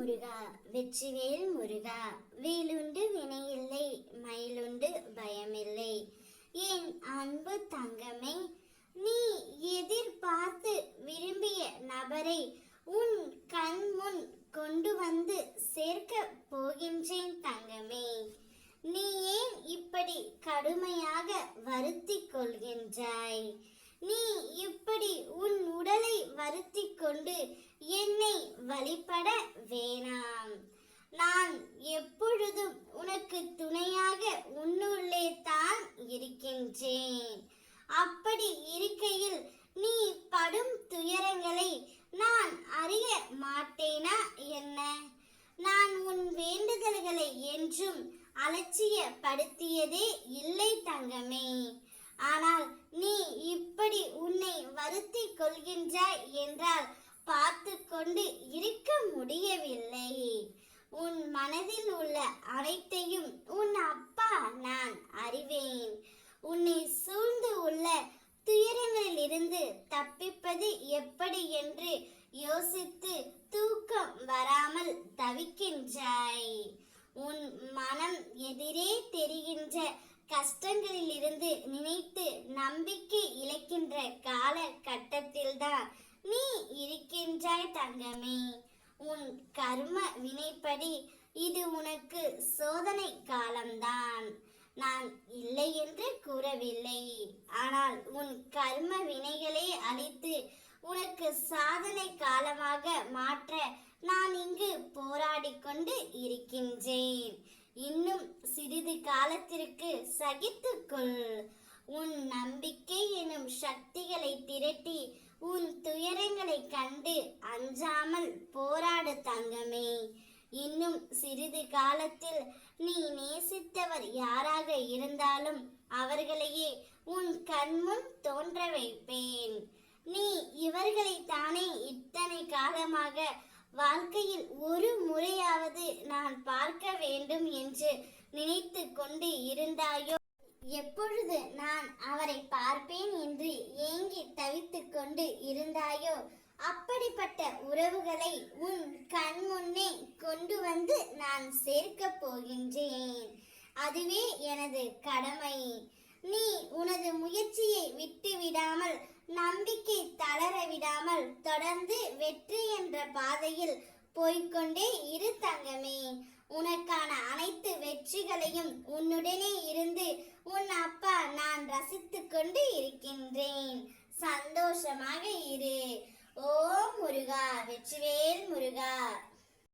முருகா வெற்றிவேல் முருகா. வேலுண்டு வினையில்லை, மயிலுண்டு பயமில்லை. என் அன்பு தங்கமே, நீ எதிர்பார்த்து விரும்பிய நபரை உன் கண் முன் கொண்டு வந்து சேர்க்க போகின்றேன் தங்கமே. நீ ஏன் இப்படி கடுமையாக வருத்திக் கொள்கின்றாய்? நீ இப்படி உன் உடலை வருத்தி கொண்டு என்னை வழிபட வேணாம். நான் எப்பொழுதும் உனக்கு துணையாக உன்னுள்ளே தான் இருக்கின்றேன். அப்படி இருக்கையில் நீ படும் துயரங்களை நான் அறிய மாட்டேனா என்ன? நான் உன் வேண்டுதல்களை என்றும் அலட்சியப்படுத்தியதே இல்லை தங்கமே. ஆனால் நீ இப்படி உன்னை வருத்தி கொள்கின்றாய் என்றால் பார்த்து கொண்டு இருக்க முடியவில்லை. உன் மனதில் உள்ள அனைத்தையும் உன் அப்பா நான் அறிவேன். உன்னை சூழ்ந்து உள்ள துயரங்களிலிருந்து தப்பிப்பது எப்படி என்று யோசித்து தூக்கம் வராமல் தவிக்கின்றாய். உன் மனம் எதிரே தெரிகின்ற கஷ்டங்களிலிருந்து நினைத்து நம்பிக்கை இழக்கின்ற கால கட்டத்தில்தான் நீ இருக்கின்றாய் தங்கமே. உன் கர்ம வினைப்படி இது உனக்கு சோதனை காலம்தான். நான் இல்லை என்று கூறவில்லை. ஆனால் உன் கர்ம வினைகளை அழித்து உனக்கு சாதனை காலமாக மாற்ற நான் இங்கு போராடி கொண்டு இருக்கின்றேன். இன்னும் சிறிது காலத்திற்கு சகித்துக்கொள். உன் நம்பிக்கை எனும் சக்திகளை திரட்டி உன் துயரங்களை கண்டு அஞ்சாமல் போராடு தங்கமே. இன்னும் சிறிது காலத்தில் நீ நேசித்தவர் யாராக இருந்தாலும் அவர்களையே உன் கண்முன் தோன்ற வைப்பேன். நீ இவர்களை தானே இத்தனை காலமாக வாழ்க்கையில் ஒரு முறையாவது நான் பார்க்க வேண்டும் என்று நினைத்து கொண்டு இருந்தாயோ? எப்பொழுது நான் அவரை பார்ப்பேன் என்று ஏங்கி தவித்து கொண்டு இருந்தாயோ அப்படிப்பட்ட உறவுகளை உன் கண் முன்னே கொண்டு வந்து நான் சேர்க்க போகின்றேன். அதுவே எனது கடமை. நீ உனது முயற்சியை விட்டு விடாமல், நம்பிக்கை தளர விடாமல் தொடர்ந்து வெற்றி என்ற பாதையில் போய்கொண்டே இரு தங்கமே. உனக்கான அனைத்து வெற்றிகளையும் உன்னுடனே இருந்து உன் அப்பா நான் ரசித்து கொண்டு இருக்கின்றேன். சந்தோஷமாக இரு. ஓம் முருகா, வெற்றிவேல் முருகா.